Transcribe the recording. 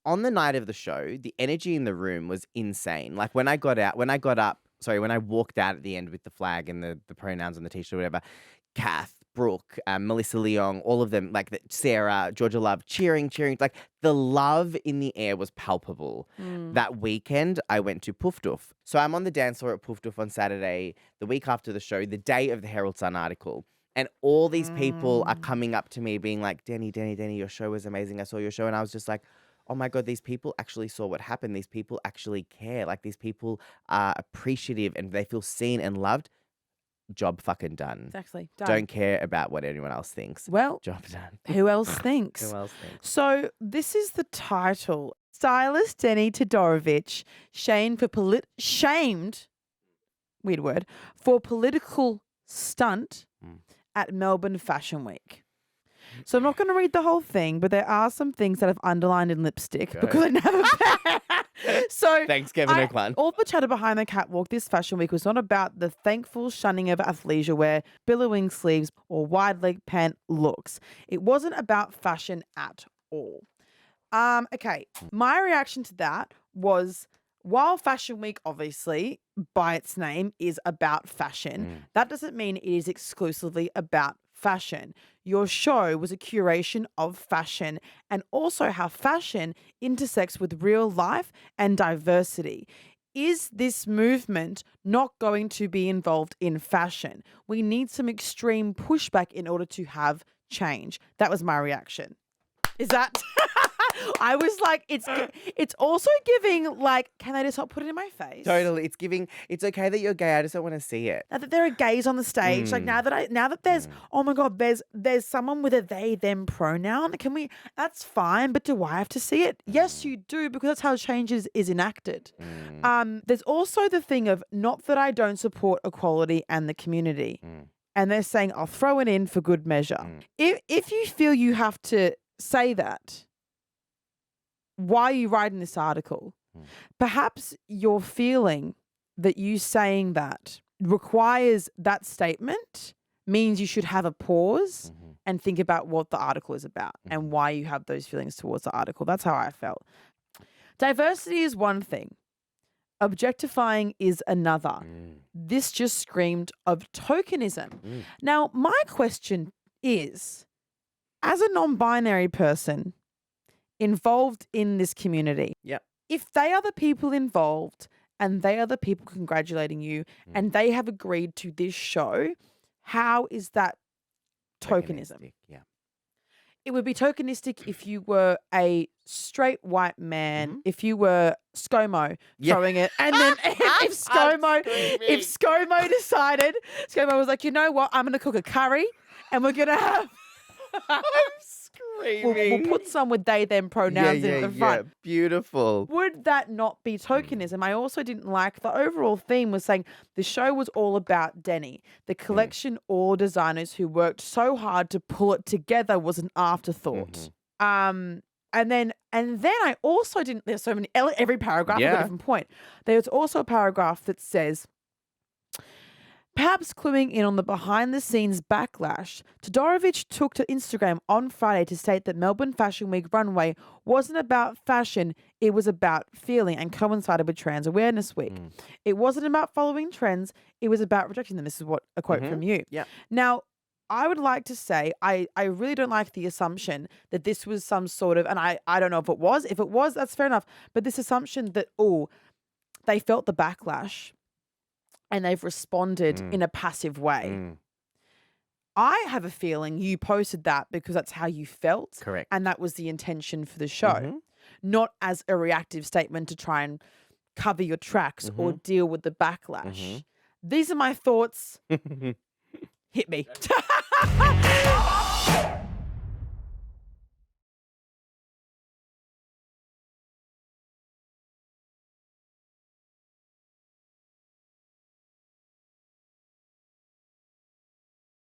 on the night of the show, the energy in the room was insane. Like when I walked out at the end with the flag and the pronouns on the t-shirt or whatever, Kath, Brooke, Melissa Leong, all of them, like Sarah, Georgia Love, cheering. Like the love in the air was palpable. That weekend, I went to Poof Doof. So I'm on the dance floor at Poof Doof on Saturday, the week after the show, the day of the Herald Sun article. And all these people are coming up to me being like, Deni, your show was amazing. I saw your show. And I was just like, oh my God, these people actually saw what happened. These people actually care. Like these people are appreciative and they feel seen and loved. Job fucking done. Exactly. Done. Don't care about what anyone else thinks. Well, job done. Who else thinks? Who else thinks? So this is the title. Stylist Deni Todorovic shamed, weird word, for political stunt at Melbourne Fashion Week. So I'm not going to read the whole thing, but there are some things that I've underlined in lipstick because I never So thanks, Kevin O'Clan. All the chatter behind the catwalk this fashion week was not about the thankful shunning of athleisure wear, billowing sleeves, or wide leg pant looks. It wasn't about fashion at all. Okay, my reaction to that was, while Fashion Week, obviously, by its name, is about fashion, that doesn't mean it is exclusively about fashion. Your show was a curation of fashion and also how fashion intersects with real life and diversity. Is this movement not going to be involved in fashion? We need some extreme pushback in order to have change. That was my reaction. Is that... I was like, it's also giving, like, can they just not put it in my face? Totally. It's giving, it's okay that you're gay. I just don't want to see it. Now that there are gays on the stage, like now that there's, oh my God, there's someone with a they, them pronoun. That's fine, but do I have to see it? Yes, you do, because that's how change is enacted. There's also the thing of, not that I don't support equality and the community. And they're saying, I'll throw it in for good measure. If you feel you have to say that, why are you writing this article? Perhaps you're feeling that you saying that requires that statement means you should have a pause and think about what the article is about and why you have those feelings towards the article. That's how I felt. Diversity is one thing. Objectifying is another. This just screamed of tokenism. Now, my question is, as a non-binary person involved in this community, if they are the people involved and they are the people congratulating you and they have agreed to this show, how is that tokenism? It would be tokenistic if you were a straight white man, if you were ScoMo throwing it, and then if ScoMo decided, ScoMo was like, you know what, I'm going to cook a curry and we're going to have... We'll put some with they, them pronouns in the front. Beautiful. Would that not be tokenism? I also didn't like the overall theme was saying the show was all about Deni. The collection or designers who worked so hard to pull it together was an afterthought. And then I also didn't, there's so many, every paragraph has a different point. There's also a paragraph that says, perhaps cluing in on the behind-the-scenes backlash, Todorovic took to Instagram on Friday to state that Melbourne Fashion Week runway wasn't about fashion, it was about feeling, and coincided with Trans Awareness Week. It wasn't about following trends, it was about rejecting them. This is what a quote from you. Now, I would like to say, I really don't like the assumption that this was some sort of, and I don't know if it was. If it was, that's fair enough. But this assumption that, they felt the backlash and they've responded in a passive way. I have a feeling you posted that because that's how you felt. Correct. And that was the intention for the show. Not as a reactive statement to try and cover your tracks or deal with the backlash. These are my thoughts. Hit me.